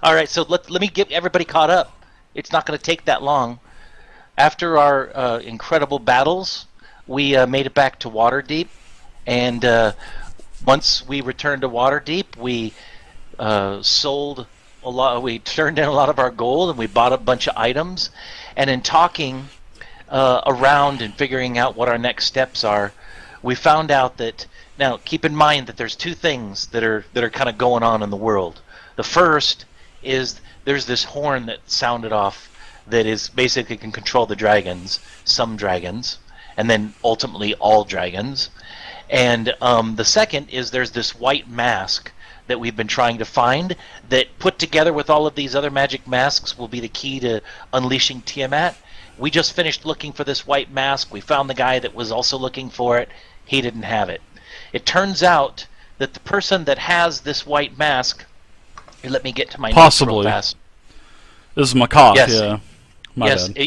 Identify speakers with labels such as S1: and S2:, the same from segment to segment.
S1: All right, so let me get everybody caught up. It's not going to take that long. After our incredible battles, we made it back to Waterdeep, and once we returned to Waterdeep, we sold a lot. We turned in a lot of our gold, and we bought a bunch of items. And in talking around and figuring out what our next steps are, we found out that now keep in mind that there's two things that are kind of going on in the world. The first is there's this horn that sounded off that is basically can control the dragons, some dragons, and then ultimately all dragons. And the second is there's this white mask that we've been trying to find that put together with all of these other magic masks will be the key to unleashing Tiamat. We just finished looking for this white mask. We found the guy that was also looking for it. He didn't have it. It turns out that the person that has this white mask, let me get to my notes real fast.
S2: This is Makoth,
S1: yes.
S2: Yeah.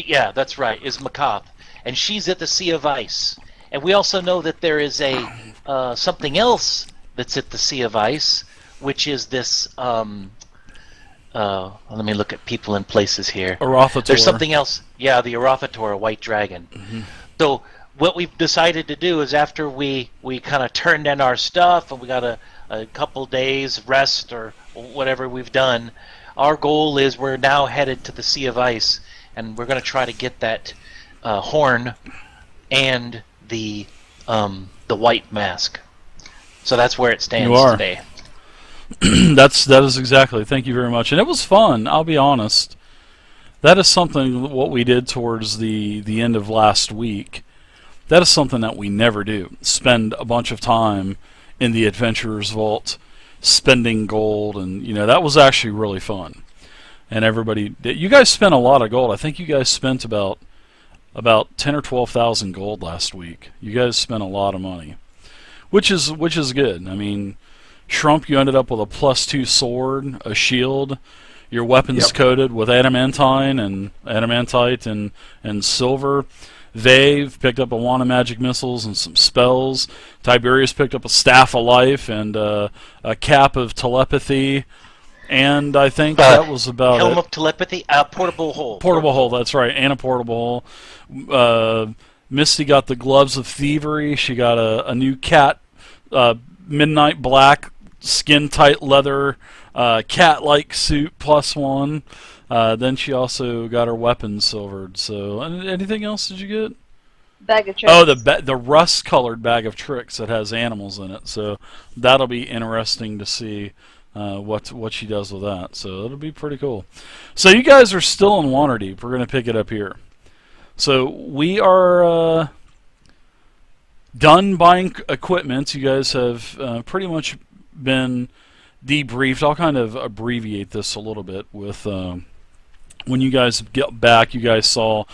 S1: Yeah, that's right, is Makoth. And she's at the Sea of Ice. And we also know that there is a something else that's at the Sea of Ice, which is this, let me look at people and places here.
S2: Arothator.
S1: There's something else. Yeah, the Arothator, a white dragon.
S2: Mm-hmm.
S1: So what we've decided to do is after we kind of turned in our stuff and we got a couple days rest or whatever we've done, our goal is we're now headed to the Sea of Ice, and we're going to try to get that horn and the white mask. So that's where it stands today.
S2: That is exactly. Thank you very much. And it was fun, I'll be honest. That is something what we did towards the end of last week. That is something that we never do. Spend a bunch of time in the Adventurer's Vault spending gold, and that was actually really fun. And everybody, you guys spent a lot of gold. I think you guys spent about 10 or 12,000 gold last week. You guys spent a lot of money, which is good. I mean, Shrump, you ended up with a +2 sword, a shield. Your weapons coated with adamantite and silver. They've picked up a wand of magic missiles and some spells. Tiberius picked up a staff of life and a cap of telepathy. And I think that was about
S1: Helm
S2: it.
S1: of telepathy, portable hole.
S2: Portable hole, that's right, and a portable hole. Misty got the gloves of thievery. She got a new cat, midnight black, skin-tight leather, cat-like suit +1. Then she also got her weapons silvered. So, anything else did you get?
S3: Bag of tricks.
S2: Oh, the rust-colored bag of tricks that has animals in it. So that'll be interesting to see what she does with that. So it'll be pretty cool. So you guys are still in Waterdeep. We're going to pick it up here. So we are done buying equipment. You guys have pretty much been debriefed. I'll kind of abbreviate this a little bit with when you guys get back, you guys saw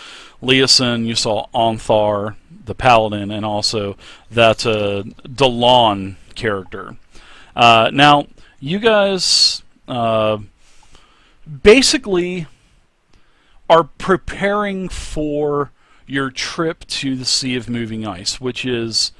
S2: Leosin, you saw Onthar, the Paladin, and also that Delon character. Now, you guys basically are preparing for your trip to the Sea of Moving Ice, which is,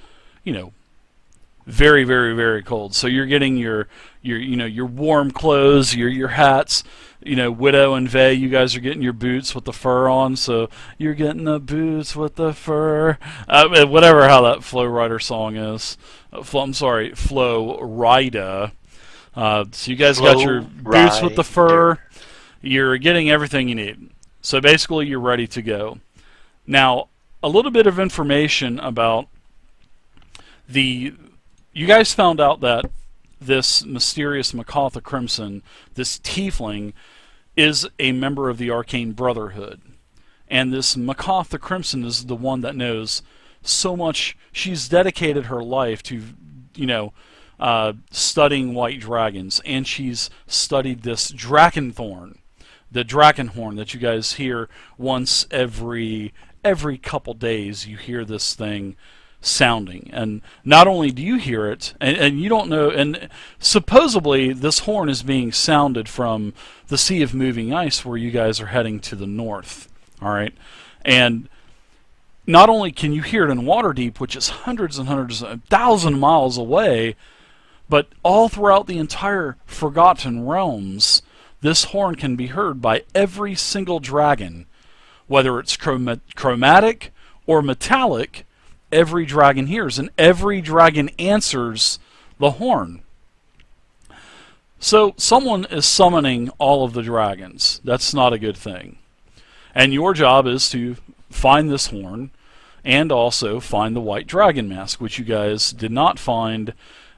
S2: very, very, very cold. So you're getting your warm clothes, your hats. Widow and Vey, you guys are getting your boots with the fur on. So you're getting the boots with the fur. Whatever how that Flow Rider song is. I'm sorry, Flow Rida. So you guys got your boots with the fur. You're getting everything you need. So basically, you're ready to go. Now, a little bit of information about you guys found out that this mysterious Makoth the Crimson, this tiefling, is a member of the Arcane Brotherhood. And this Makoth the Crimson is the one that knows so much. She's dedicated her life to, studying white dragons. And she's studied this Drakenthorn, the Drakenhorn that you guys hear once every couple days. You hear this thing sounding, and not only do you hear it, and you don't know, and supposedly this horn is being sounded from the Sea of Moving Ice, where you guys are heading to the north. All right, and not only can you hear it in Waterdeep, which is hundreds and hundreds, 1,000 miles away, but all throughout the entire Forgotten Realms, this horn can be heard by every single dragon, whether it's chromatic or metallic. Every dragon hears, and every dragon answers the horn. So someone is summoning all of the dragons. That's not a good thing. And your job is to find this horn and also find the white dragon mask, which you guys did not find,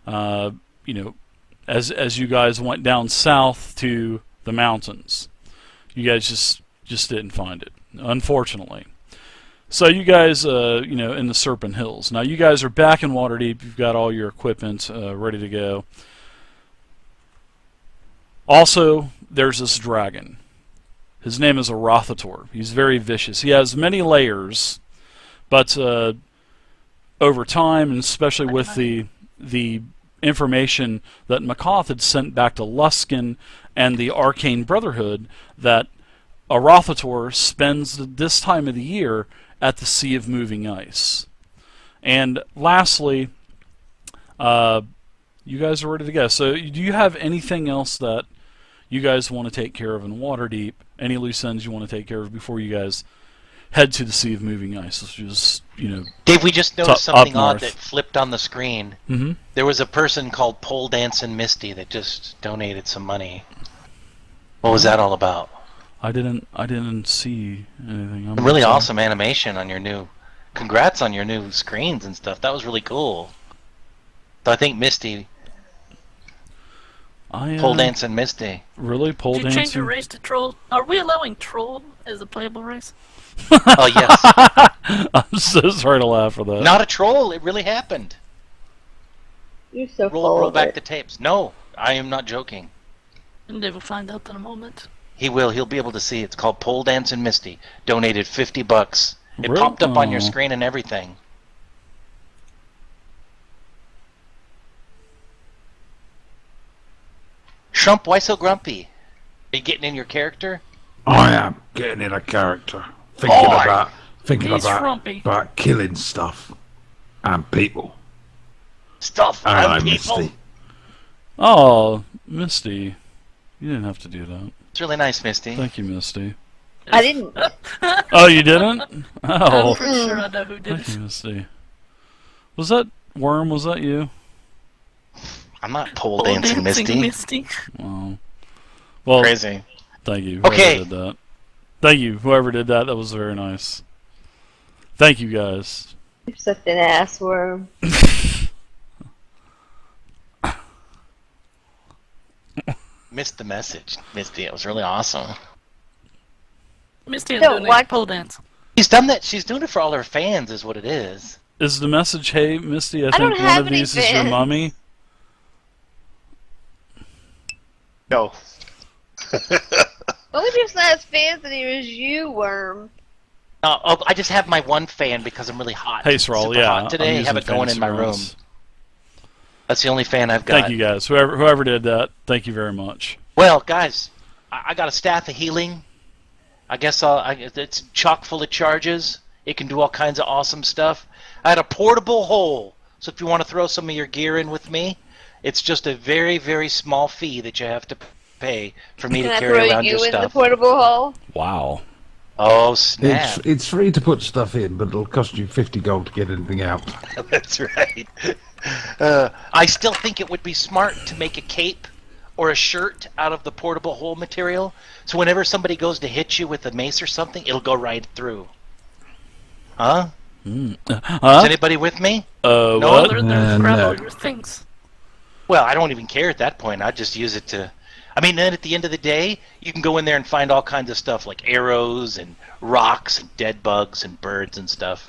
S2: as you guys went down south to the mountains. You guys just didn't find it, unfortunately. So you guys, in the Serpent Hills. Now you guys are back in Waterdeep. You've got all your equipment ready to go. Also, there's this dragon. His name is a Rothator. He's very vicious. He has many layers, but over time, and especially with the information that Makoth had sent back to Luskin and the Arcane Brotherhood, that a Rothator spends this time of the year at the Sea of Moving Ice. And lastly, you guys are ready to go. So do you have anything else that you guys want to take care of in Waterdeep? Any loose ends you want to take care of before you guys head to the Sea of Moving Ice? Which is,
S1: Dave, we just noticed something odd
S2: north.
S1: that flipped on the screen.
S2: Mm-hmm.
S1: There was a person called Pole Dancing Misty that just donated some money. What was that all about?
S2: I didn't see anything.
S1: Really awesome animation on your new. Congrats on your new screens and stuff. That was really cool. So I think Misty. Pole Dancing Misty.
S2: Really? Pole
S3: Did you
S2: dancing?
S3: change your race to troll? Are we allowing troll as a playable race?
S1: Oh, yes.
S2: I'm so sorry to laugh for that.
S1: Not a troll. It really happened.
S4: You're so
S1: Roll back the tapes. No, I am not joking.
S3: And they will find out in a moment.
S1: He will. He'll be able to see. It's called Pole Dancing Misty. Donated $50. It
S2: Really?
S1: popped up on your screen and everything. Shrump, why so grumpy? Are you getting in your character?
S5: I am getting in a character, thinking
S3: He's
S5: about
S3: frumpy.
S5: about killing stuff and people.
S1: Stuff
S5: Hello,
S1: on people.
S5: Misty.
S2: Oh, Misty. You didn't have to do that.
S1: It's really nice, Misty.
S2: Thank you, Misty.
S4: I didn't.
S2: Oh, you didn't?
S3: I'm
S2: Oh,
S3: pretty sure I know who did
S2: thank
S3: it.
S2: you, Misty. Was that Worm? Was that you?
S1: I'm not pole
S3: Pole
S1: dancing, Misty.
S3: Misty.
S2: Wow. Well,
S1: Crazy.
S2: thank you. Whoever
S1: Okay.
S2: did that. Thank you, whoever did that. That was very nice. Thank you, guys.
S4: You're such an ass worm.
S1: Missed the message, Misty. It was really awesome.
S3: Misty is
S4: No,
S3: doing
S4: what?
S3: a pole dance.
S1: She's done that. She's doing it for all her fans, is what it is.
S2: Is the message, hey, Misty, I
S4: don't
S2: think one
S4: have
S2: of
S4: any
S2: these is your
S4: fans.
S2: mummy?
S1: No.
S4: The only person that has fans in here is you, worm.
S1: I just have my one fan because I'm really hot.
S2: Hey, Sral,
S1: Super
S2: yeah.
S1: hot today.
S2: I'm
S1: I have it
S2: using
S1: going in my room.
S2: fancy
S1: That's the only fan I've got.
S2: Thank you, guys. Whoever did that, thank you very much.
S1: Well, guys, I got a staff of healing. I guess it's chock full of charges. It can do all kinds of awesome stuff. I had a portable hole, so if you want to throw some of your gear in with me, it's just a very, very small fee that you have to pay for me
S4: Can
S1: to
S4: I
S1: carry
S4: throw
S1: around
S4: you
S1: your
S4: in the
S1: stuff.
S4: portable hole?
S2: Wow.
S1: Oh, snap.
S5: It's free to put stuff in, but it'll cost you 50 gold to get anything out.
S1: That's right. I still think it would be smart to make a cape or a shirt out of the portable hole material, so whenever somebody goes to hit you with a mace or something, it'll go right through. Huh? Is anybody with me?
S2: What?
S3: They're grab
S5: no.
S3: all your things.
S1: Well, I don't even care at that point. I just use it to... I mean, then at the end of the day, you can go in there and find all kinds of stuff like arrows and rocks and dead bugs and birds and stuff.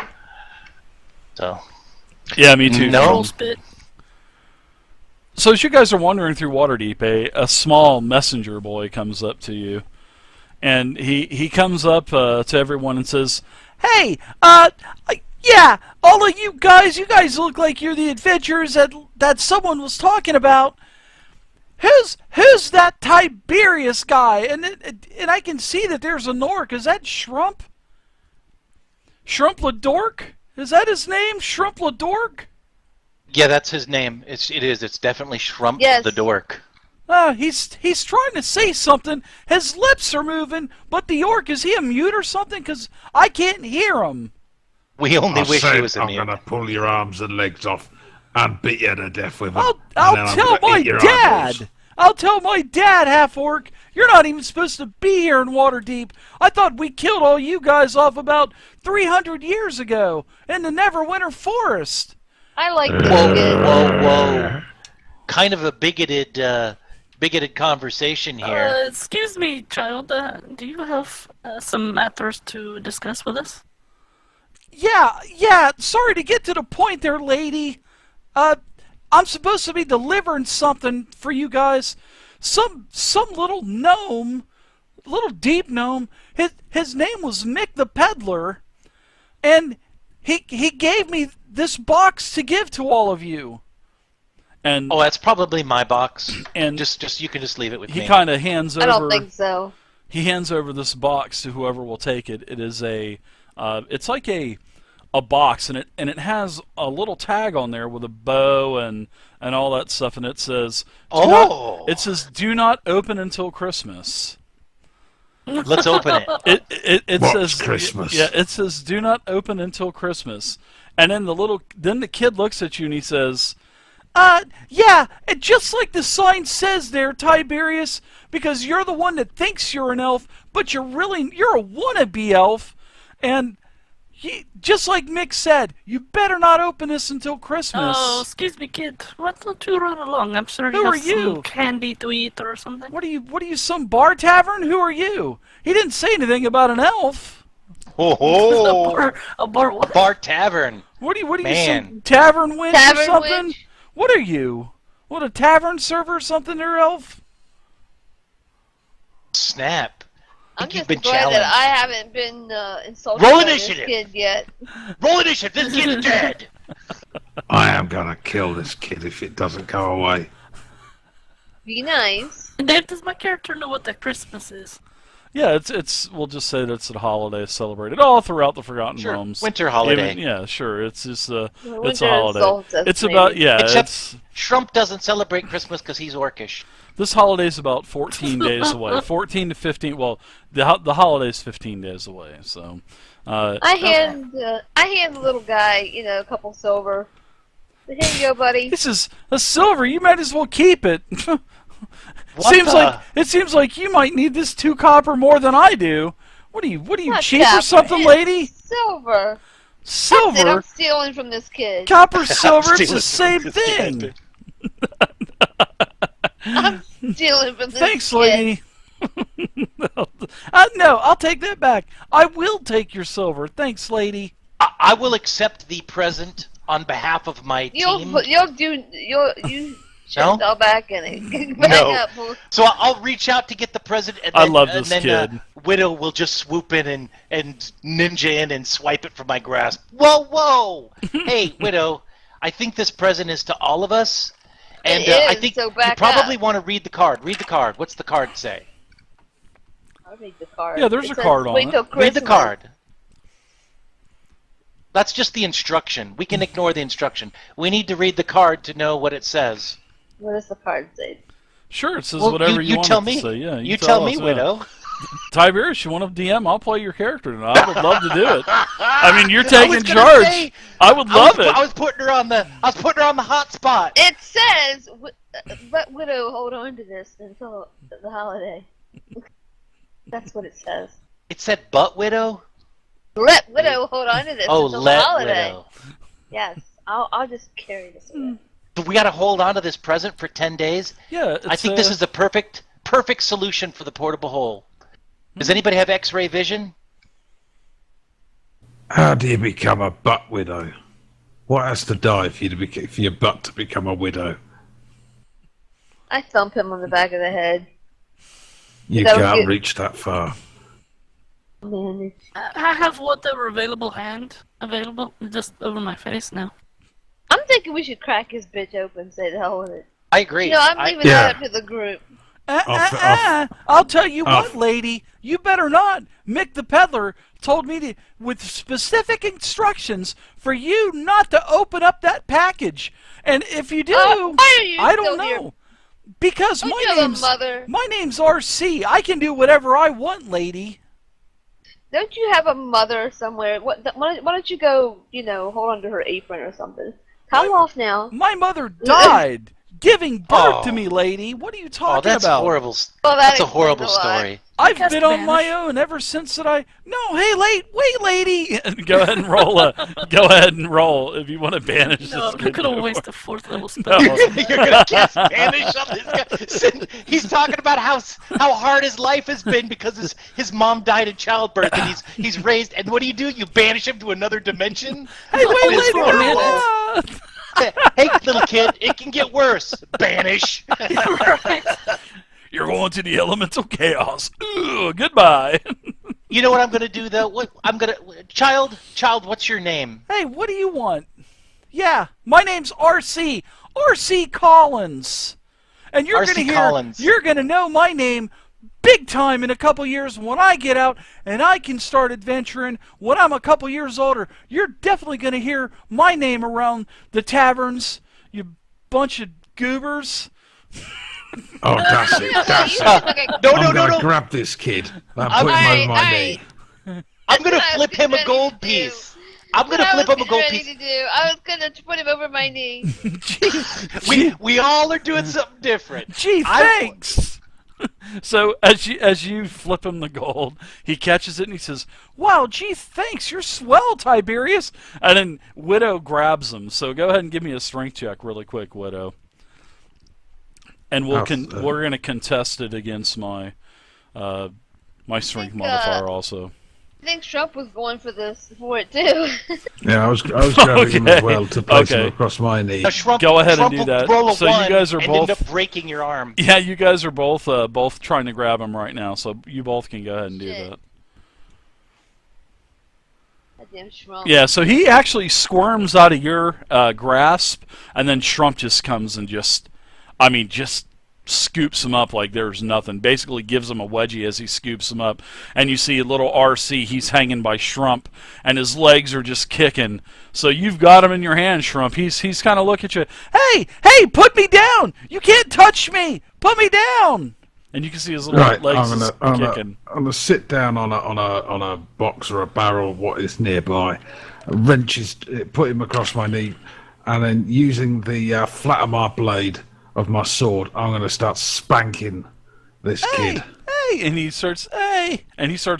S1: So...
S2: Yeah, me too.
S1: No.
S3: Troll spit.
S2: So as you guys are wandering through Waterdeep, a small messenger boy comes up to you, and he comes up to everyone and says, "Hey, yeah, all of you guys look like you're the adventurers that someone was talking about. Who's that Tiberius guy? And I can see that there's a Nork. Is that Shrump? Shrumpladork? Is that his name? Shrumpladork?
S1: Yeah, that's his name. It is. It's definitely Shrump
S4: Yes.
S1: the Dork.
S2: He's trying to say something. His lips are moving, but the orc, is he a mute or something? Because I can't hear him.
S1: We only wish he was a
S5: I'm
S1: mute.
S5: gonna pull your arms and legs off and beat you to death with them.
S2: I'll tell my dad. I'll tell my dad, half-orc. You're not even supposed to be here in Waterdeep. I thought we killed all you guys off about 300 years ago in the Neverwinter Forest.
S4: I like this
S1: Whoa,
S4: kid.
S1: whoa. Kind of a bigoted conversation here.
S3: Excuse me, child. Do you have some matters to discuss with us?
S2: Yeah. Sorry to get to the point there, lady. I'm supposed to be delivering something for you guys. Some little gnome, little deep gnome. His name was Mick the Peddler, and he gave me this box to give to all of you. And
S1: Oh, that's probably my box.
S2: And
S1: just you can just leave it with me.
S2: he kind of hands over.
S4: I don't think so.
S2: He hands over this box to whoever will take it. It is it's like a box, and it has a little tag on there with a bow and all that stuff, and it says, "Do not open until Christmas."
S1: Let's open it.
S2: It
S5: What's
S2: says
S5: Christmas?
S2: Yeah, it says, "Do not open until Christmas." And then the kid looks at you and he says, yeah, and just like the sign says there, Tiberius, because you're the one that thinks you're an elf, but you're a wannabe elf, and just like Mick said, you better not open this until Christmas.
S3: Oh, excuse me, kid. Why don't you run along? I'm sure
S2: Who
S3: you
S2: are
S3: have
S2: you?
S3: some candy to eat or something.
S2: What are you, some bar tavern? Who are you? He didn't say anything about an elf.
S3: A bar what?
S1: Bar tavern.
S2: What are you,
S1: Man.
S2: some tavern wench or
S4: Tavern
S2: something?
S4: wench?
S2: What are you? What, a tavern server or something there, elf?
S1: Snap.
S4: I'm
S1: You've
S4: just
S1: been
S4: glad
S1: challenged.
S4: that I haven't been insulted
S1: Roll
S4: by this
S1: initiative.
S4: kid yet.
S1: Roll initiative. This kid's dead.
S5: I am gonna kill this kid if it doesn't go away.
S4: Be nice.
S3: Dave, does my character know what that Christmas is?
S2: Yeah, it's. We'll just say that it's a holiday celebrated all throughout the Forgotten
S1: Sure.
S2: Realms.
S1: Winter holiday.
S2: Yeah, sure. It's just it's
S4: Winter
S2: a holiday.
S4: insults us,
S2: It's
S4: maybe.
S2: about
S1: Except Trump doesn't celebrate Christmas because he's orcish.
S2: This holiday's about 14 days away. 14 to 15. Well, the holiday's 15 days away. So.
S4: I hand the little guy, a couple silver. Here you go, buddy.
S2: This is a silver. You might as well keep it.
S1: What the-
S2: Seems like you might need this 2 copper more than I do. What are you
S4: Not
S2: cheap or
S4: copper,
S2: something,
S4: it's
S2: lady?
S4: Silver. That's it,
S2: Silver,
S4: I'm stealing from this kid.
S2: copper, silver. It's the
S1: Stealing
S2: same
S1: from this
S2: thing.
S1: kid.
S4: I'm stealing from this
S2: Thanks,
S4: kid.
S2: lady. No, I'll take that back. I will take your silver. Thanks, lady.
S1: I will accept the present on behalf of my team.
S4: You
S1: No?
S4: shut back and back
S1: No.
S4: up. Fool.
S1: So I'll reach out to get the present, and
S2: I
S1: then,
S2: love
S1: and
S2: this
S1: then,
S2: kid.
S1: Widow will just swoop in and ninja in and swipe it from my grasp. Whoa! Hey, Widow, I think this present is to all of us, and
S4: It
S1: I
S4: is,
S1: think
S4: so
S1: you
S4: back
S1: probably
S4: up.
S1: want to read the card. Read the card. What's the card say?
S4: I'll read the card.
S2: Yeah, there's
S4: It
S2: a
S4: says,
S2: card on
S4: "Wait
S2: it."
S4: till
S1: Read the
S4: Christmas."
S1: card. That's just the instruction. We can ignore the instruction. We need to read the card to know what it says.
S4: What does the card say?
S2: Sure, it says
S1: Well,
S2: whatever you want
S1: tell
S2: it
S1: me.
S2: to say. Yeah,
S1: you tell me,
S2: us, yeah.
S1: Widow.
S2: Tiberius, you want to DM? I'll play your character tonight. I would love to do it. I mean, you're
S1: I
S2: taking
S1: was gonna
S2: charge.
S1: say-
S2: I would love it.
S1: I was putting her on the hot spot.
S4: It says, "Let Widow hold on to this until the holiday." That's what it says.
S1: It said butt widow?
S4: Let Widow hold on to this
S1: Oh,
S4: until the
S1: let
S4: holiday.
S1: widow.
S4: Yes, I'll just carry this. Away.
S1: So we got to hold on to this present for 10 days?
S2: Yeah,
S1: I think this is the perfect solution for the portable hole. Does anybody have X-ray vision?
S5: How do you become a butt widow? What has to die for your butt to become a widow?
S4: I thump him on the back of the head.
S5: You
S4: That'll
S5: can't
S4: get-
S5: reach that far.
S4: Man,
S3: I have whatever available just over my face now.
S4: I'm thinking we should crack his bitch open. Say the hell with it.
S1: I agree.
S4: I'm leaving
S5: Yeah.
S4: that up to the group.
S2: I'll tell you what,
S5: Off.
S2: lady. You better not. Mick the Peddler told me to, with specific instructions for you not to open up that package. And if you do,
S4: Why are you
S2: I don't
S4: still here?
S2: know. Because
S4: Don't you have a mother?
S2: my name's RC. I can do whatever I want, lady.
S4: Don't you have a mother somewhere? Why don't you go, hold onto her apron or something? Come off now.
S2: My mother died giving birth to me, lady. What are you talking
S1: that's
S2: about?
S1: horrible.
S4: Well,
S1: That's a horrible story.
S2: I've
S3: Cast
S2: been on
S3: Vanish.
S2: my own ever since that I. No, hey, wait, lady. Go ahead and roll. Go ahead and roll if you want to banish
S3: No,
S2: this.
S3: you could have wasted a 4th level spell.
S2: No.
S1: You're gonna cast Spanish on this guy. He's talking about how hard his life has been because his mom died in childbirth, and he's raised. And what do? You banish him to another dimension?
S2: Hey, wait,
S1: It's
S2: lady.
S1: horrible.
S2: No.
S1: Hey, little kid, it can get worse. Banish.
S3: Right.
S2: You're going to the elemental chaos. Ooh, goodbye.
S1: You know what I'm gonna do though? Child, what's your name?
S2: Hey, what do you want? Yeah, my name's RC. RC Collins. And you're
S1: RC
S2: gonna hear.
S1: Collins.
S2: You're gonna know my name big time in a couple years when I get out and I can start adventuring when I'm a couple years older. You're definitely gonna hear my name around the taverns, you bunch of goobers.
S5: Oh, that's it. That's it.
S1: No,
S5: I'm
S1: no.
S5: gonna grab this kid and
S1: I'm-
S5: put him over my
S4: Alright,
S5: knee.
S1: I'm gonna
S4: That's what I
S1: flip
S4: was
S1: him a
S4: getting
S1: gold
S4: ready to
S1: piece.
S4: do.
S1: I'm gonna flip him a gold
S4: ready
S1: piece.
S4: to do. I was gonna put him over my knee.
S1: We all are doing something different.
S2: Gee, thanks. So as you flip him the gold, he catches it and he says, "Wow, gee, thanks. You're swell, Tiberius." And then Widow grabs him. So go ahead and give me a strength check really quick, Widow. And we're going to contest it against my my strength modifier also.
S4: I think Trump was going for it too.
S5: Yeah, I was grabbing him as well to place him
S2: Okay.
S5: across my knee.
S1: Now, Shrump,
S2: Go ahead and
S1: Shrump
S2: do
S1: will
S2: that.
S1: Roll a
S2: So you
S1: one
S2: guys are
S1: and
S2: both-
S1: end up breaking your arm.
S2: Yeah, you guys are both trying to grab him right now, so you both can go ahead and do
S4: Shit.
S2: that.
S4: Goddamn Trump.
S2: Yeah, so he actually squirms out of your grasp, and then Shrump just comes and just scoops him up like there's nothing. Basically gives him a wedgie as he scoops him up. And you see a little RC, he's hanging by Shrump, and his legs are just kicking. So you've got him in your hand, Shrump. He's kind of looking at you. Hey, put me down! You can't touch me! Put me down! And you can see his little
S5: Right,
S2: legs
S5: I'm
S2: kicking.
S5: gonna sit down on a box or a barrel, what is nearby, put him across my knee, and then using the flat of my blade of my sword, I'm gonna start spanking this kid.
S2: Hey, and he starts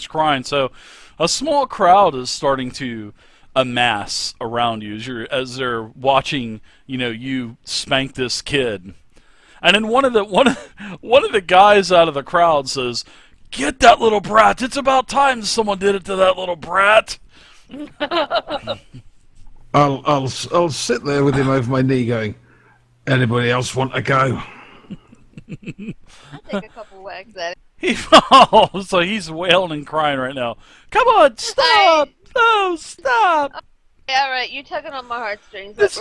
S2: crying. So a small crowd is starting to amass around you as they're watching, you spank this kid. And then one of the guys out of the crowd says, "Get that little brat! It's about time someone did it to that little brat."
S5: I'll sit there with him over my knee, going, "Anybody else want to go?"
S4: I'll take a couple whacks at it.
S2: So he's wailing and crying right now. Come on, stop! No, stop!
S4: All right, you're tugging on my heartstrings. Let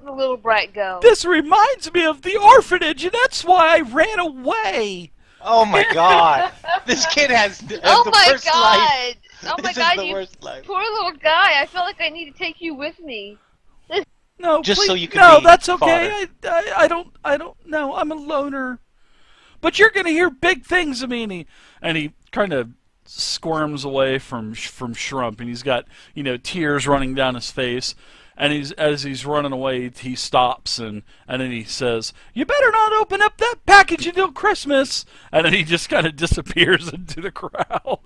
S4: the little brat go.
S2: This reminds me of the orphanage, and that's why I ran away.
S1: Oh my God! This kid has the
S4: Oh my
S1: worst life.
S4: God! Oh my
S1: This is
S4: God!
S1: the
S4: You
S1: worst life.
S4: poor little guy. I feel like I need to take you with me.
S2: No,
S1: Just
S2: please,
S1: so you can
S2: no,
S1: be
S2: that's okay. I don't know. I'm a loner. But you're gonna hear big things of me. And he kind of squirms away from Shrump, and he's got tears running down his face. And as he's running away, he stops and then he says, "You better not open up that package until Christmas." And then he just kind of disappears into the crowd.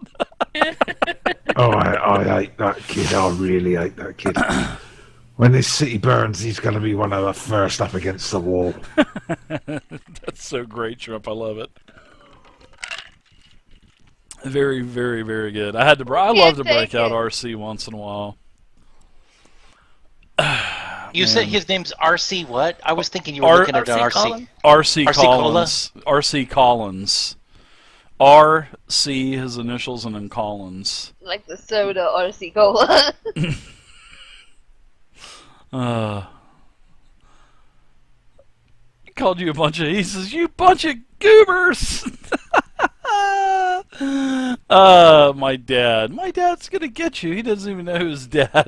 S5: Oh, I hate that kid. I really hate that kid. When this city burns, he's going to be one of the first up against the wall.
S2: That's so great, Trump. I love it. Very, very, very good. I love to break out RC once in a while.
S1: You said his name's RC what? I was thinking you were looking at
S3: RC
S1: RC.
S3: Collins?
S2: RC
S1: RC
S2: Collins. RC Collins. RC, his initials, and then Collins.
S4: Like the soda or RC Cola.
S2: He called you he says, "You bunch of goobers." My dad's gonna get you. He doesn't even know who his dad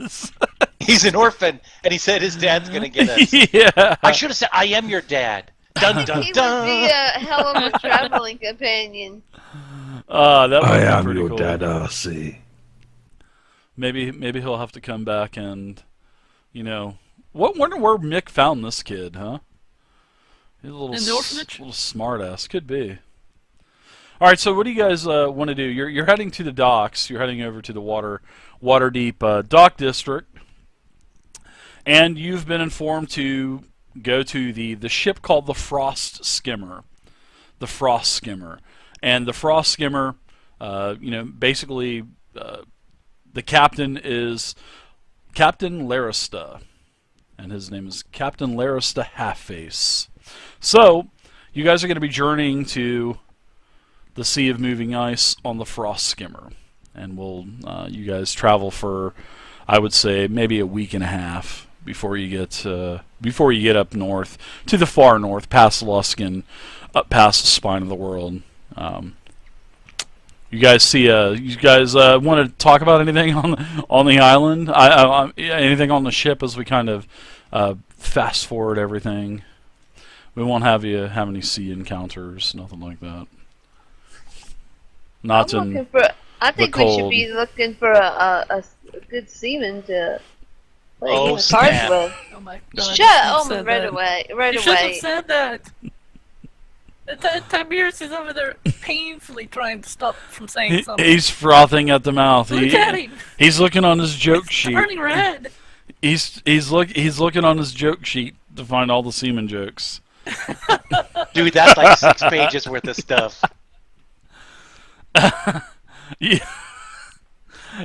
S2: is.
S1: He's an orphan, and he said his dad's gonna get us.
S2: Yeah.
S1: I should have said, "I am your dad." Dun dun
S4: He would
S1: dun.
S4: be a hell of a traveling companion.
S2: That would
S5: I
S2: be
S5: am
S2: pretty
S5: your
S2: cool.
S5: dad, RC.
S2: Maybe he'll have to come back and, wonder where Mick found this kid, huh? He's a little
S3: In the orphanage?
S2: little smart ass. Could be. All right, so what do you guys want to do? You're heading to the docks. You're heading over to the Waterdeep Dock District, and you've been informed to go to the ship called the Frost Skimmer. The Frost Skimmer, and the Frost Skimmer, basically, the captain is Captain Larista, and his name is Captain Larista Halfface. So, you guys are going to be journeying to the Sea of Moving Ice on the Frost Skimmer, and you guys travel for, I would say, maybe a week and a half before you get up north to the far north, past Luskin, up past the Spine of the World. You guys want to talk about anything on the island? Anything on the ship as we kind of fast forward everything? We won't have you have any sea encounters, nothing like that. Not
S4: I'm
S2: in
S4: looking for. I think
S2: the
S4: we should
S2: cold.
S4: be looking for a good seaman to play
S1: Oh,
S4: a game of
S1: snap.
S4: cards with.
S3: Oh my god.
S4: Shut
S3: you
S4: up
S3: said
S4: right
S3: that.
S4: away. Right
S3: You shouldn't have
S4: away.
S3: said that. Tiberius is over there painfully trying to stop from saying something.
S2: He's frothing at the mouth.
S3: Look at him.
S2: He's looking on his joke
S3: He's
S2: sheet.
S3: turning red.
S2: He's looking on his joke sheet to find all the seaman jokes.
S1: Dude, that's like 6 pages worth of stuff.
S2: Yeah.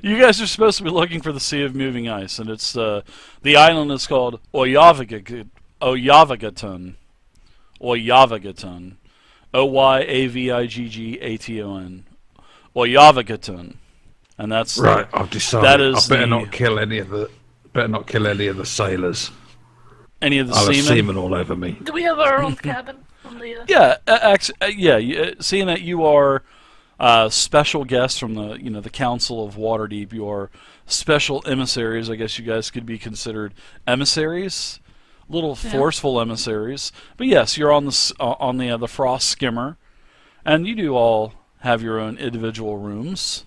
S2: You guys are supposed to be looking for the Sea of Moving Ice, and it's the island is called Oyavagaton. Oyavagaton. Oyavagaton. Oyavagaton. And that's
S5: Right, I've decided.
S2: that is
S5: I better
S2: the-
S5: not kill any of the sailors.
S2: any of the
S5: I'll have
S2: seamen.
S5: seamen all over me.
S3: Do we have our own cabin on the?
S2: Yeah, seeing that you are special guests from the Council of Waterdeep, you are special emissaries. I guess you guys could be considered emissaries, little forceful emissaries. But yes, you're on the Frost Skimmer, and you do all have your own individual rooms.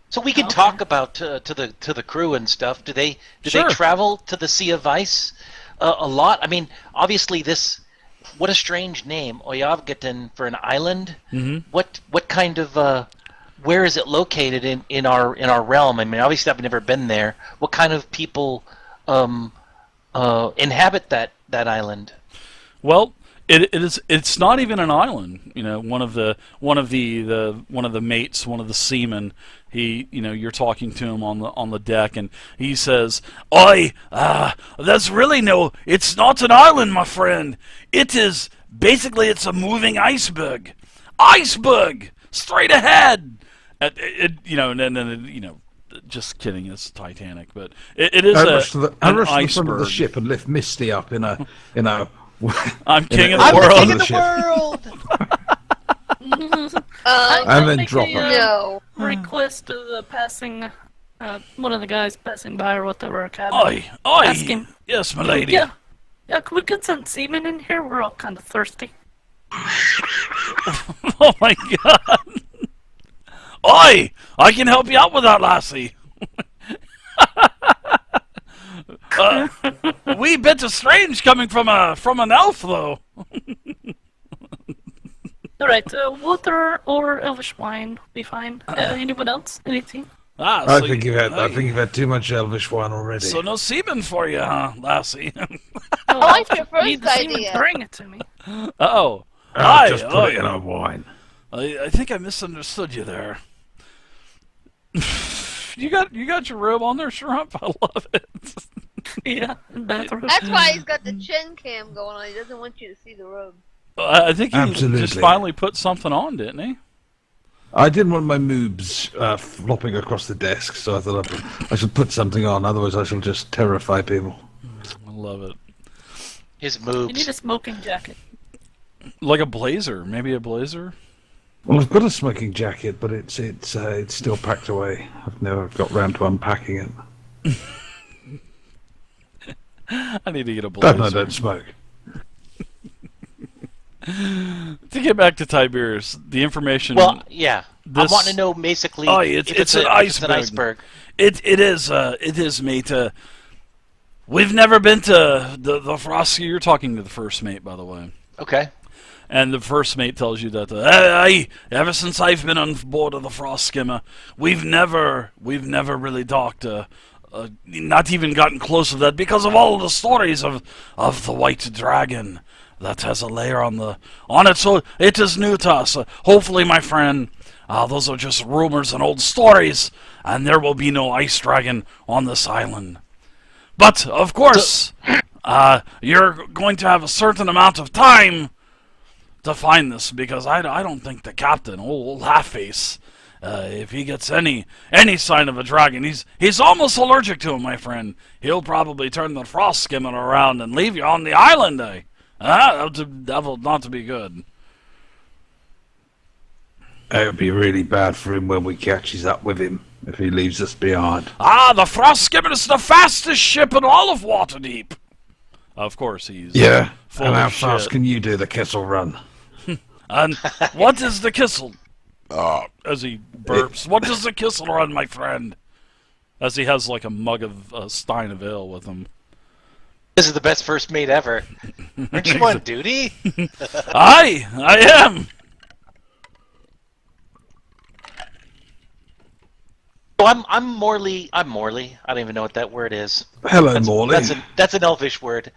S1: So we can
S3: Okay.
S1: talk about to the crew and stuff. Do they
S2: Sure.
S1: travel to the Sea of Ice a lot? I mean, obviously what a strange name, Oyavgatan, for an island.
S2: Mm-hmm.
S1: What kind of where is it located in our realm? I mean, obviously I've never been there. What kind of people inhabit that island?
S2: Well, it's not even an island. One of the mates, one of the seamen, you're talking to him on the deck, and he says, "Oi, that's really it's not an island, my friend. It's a moving iceberg. Iceberg straight ahead." Just kidding. It's Titanic, but it is
S5: I rush to the
S2: an
S5: front of
S2: iceberg.
S5: the ship and lift Misty up in a.
S2: I'm king of
S5: I'm
S2: the
S5: the
S2: world.
S5: king of the And then
S3: make
S5: drop
S3: a,
S5: her.
S4: No.
S3: request to the passing, one of the guys passing by or whatever our cabin.
S2: Oi,
S3: Ask him.
S2: yes, my lady.
S3: Yeah. Yeah, can we get some semen in here? We're all kind of thirsty.
S2: Oh my god. Oi, I can help you out with that, lassie. Wee bit of strange coming from an elf, though.
S3: Alright, water or elvish wine would be fine. Anyone else? Anything?
S5: I think you've had too much elvish wine already.
S2: So no semen for you, huh, lassie?
S3: No,
S4: I like your first
S3: need the semen,
S4: idea.
S3: bring it to me.
S2: Uh-oh.
S5: I'll
S2: Aye,
S5: just put it in
S2: aye.
S5: our wine.
S2: I think I misunderstood you there. You got your robe on there, Shrimp? I love it.
S3: Yeah, in bathroom.
S4: That's why he's got the chin cam going on. He doesn't want you to see the robe.
S2: I think he
S5: Absolutely.
S2: just finally put something on, didn't he?
S5: I didn't want my moobs flopping across the desk, so I thought I should put something on. Otherwise, I shall just terrify people.
S2: I love it.
S1: His
S3: You need
S1: moves.
S3: a smoking jacket.
S2: Like a blazer, maybe a blazer.
S5: Well, I've got a smoking jacket, but it's still packed away. I've never got round to unpacking it.
S2: I need to get a
S5: Don't
S2: blazer.
S5: know, don't smoke.
S2: To get back to Tiberius, the information.
S1: Well, yeah.
S2: This-
S1: I want to know basically
S2: Oh,
S1: if
S2: it's
S1: an
S2: an
S1: iceberg.
S2: It is, mate. We've never been to the Frost. You're talking to the first mate, by the way.
S1: Okay.
S2: And the first mate tells you that ever since I've been on board of the Frost Skimmer, we've never really docked. Not even gotten close to that because of all the stories of the White Dragon that has a lair on it. So it is new to us. Hopefully, my friend, those are just rumors and old stories, and there will be no ice dragon on this island. But of course, you're going to have a certain amount of time to find this, because I don't think the captain, old Half-Face, if he gets any sign of a dragon, he's almost allergic to him, my friend. He'll probably turn the Frost Skimmer around and leave you on the island, eh? That will not be good.
S5: It would be really bad for him when we catches up with him if he leaves us behind.
S2: The Frost Skimmer is the fastest ship in all of Waterdeep. Of course, he's full
S5: And how
S2: of
S5: fast
S2: shit.
S5: can you do the Kessel Run?
S2: And what is the Kissel? As he burps. What does the Kissel run, my friend? As he has like a mug of stein of ale with him.
S1: This is the best first mate ever. Aren't you on duty?
S2: I am.
S1: Oh, I'm Morley. I don't even know what that word is.
S5: Hello, Morley.
S1: That's an elvish word.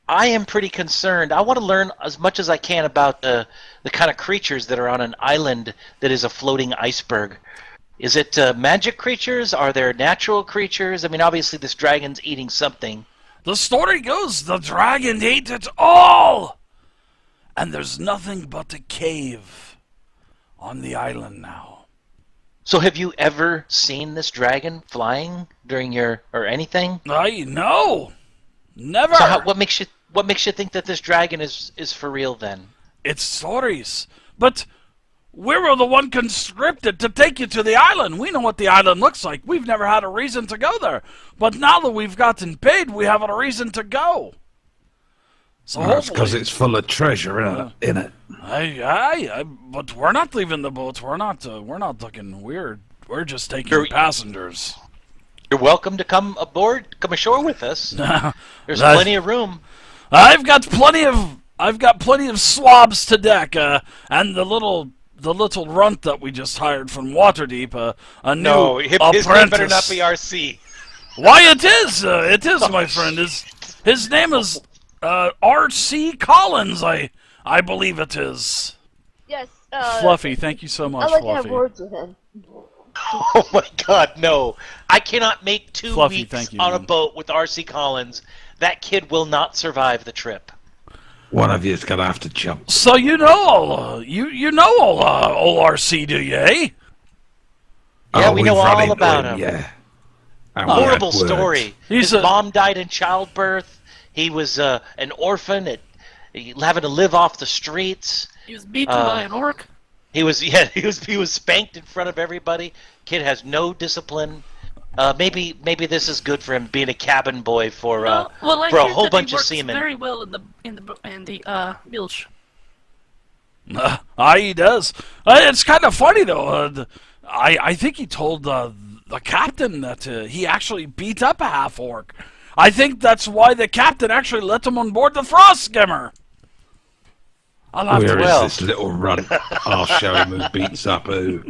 S1: I am pretty concerned. I want to learn as much as I can about the kind of creatures that are on an island that is a floating iceberg. Is it magic creatures? Are there natural creatures? I mean, obviously this dragon's eating something.
S2: The story goes the dragon ate it all! And there's nothing but a cave on the island now.
S1: So have you ever seen this dragon flying during or anything?
S2: No. Never.
S1: So what makes you think that this dragon is for real then?
S2: It's stories. But we were the one conscripted to take you to the island. We know what the island looks like. We've never had a reason to go there. But now that we've gotten paid, we have a reason to go. So
S5: That's because it's full of treasure in it.
S2: But we're not leaving the boat. We're not looking weird. We're just taking passengers.
S1: You're welcome to come ashore with us. There's plenty of room.
S2: I've got plenty of swabs to deck, and the little runt that we just hired from Waterdeep, a new apprentice.
S1: His name better not be RC.
S2: Why, it is, my friend. His name is RC Collins, I believe it is.
S4: Yes.
S2: Fluffy, thank you so much,
S4: I'd like
S2: Fluffy.
S4: to have words with him.
S1: Oh my God, no! I cannot make 2
S2: Fluffy,
S1: weeks
S2: thank you,
S1: on a
S2: man.
S1: boat with RC Collins. That kid will not survive the trip.
S5: One of you's gonna have to jump.
S2: So you know old RC, do you, eh?
S1: Yeah, we
S5: we've
S1: know
S5: run
S1: all
S5: into
S1: about him.
S5: Yeah. And we had
S1: Horrible
S5: words.
S1: story.
S2: His
S1: mom died in childbirth. He was an orphan, having to live off the streets.
S3: He was beaten by an orc.
S1: He was spanked in front of everybody. Kid has no discipline. Maybe this is good for him being a cabin boy for
S3: I
S1: for a
S3: hear
S1: whole
S3: that
S1: bunch
S3: he
S1: of
S3: works
S1: seamen.
S3: very well in the bilge.
S2: He does. It's kind of funny though. I think he told the captain that he actually beat up a half orc. I think that's why the captain actually let him on board the Frost Skimmer. I'll have
S5: Where
S2: to.
S5: is this little runt? I'll show him who beats up who.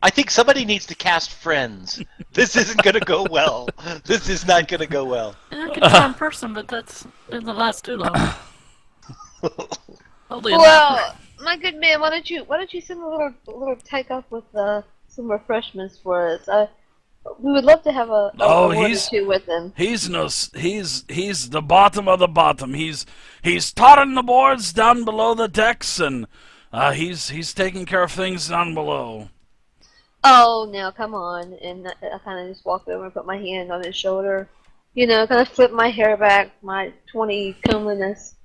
S1: I think somebody needs to cast Friends. This isn't going to go well. This is not going to go well.
S3: Yeah, I could try in person, but that doesn't last too long. Probably
S4: Well, my good man, why don't you send a little take up with some refreshments for us? We would love to have a word or two with him.
S2: He's the bottom of the bottom. He's totting the boards down below the decks, and he's taking care of things down below.
S4: Oh, now come on! And I kind of just walked over and put my hand on his shoulder. You know, kind of flip my hair back, my 20 comeliness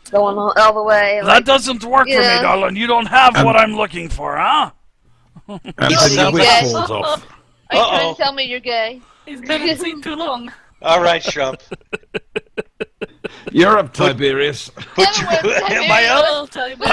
S4: going on all the way.
S2: That doesn't work for me, darling. You don't have what I'm looking for, huh?
S5: Anthony
S4: so
S5: Wick
S4: gay.
S5: falls off.
S4: Are you trying to tell me you're gay?
S3: He's been in scene too long.
S1: All right, Shump.
S5: You're up, Tiberius.
S1: Am I up?
S3: I'll tell you.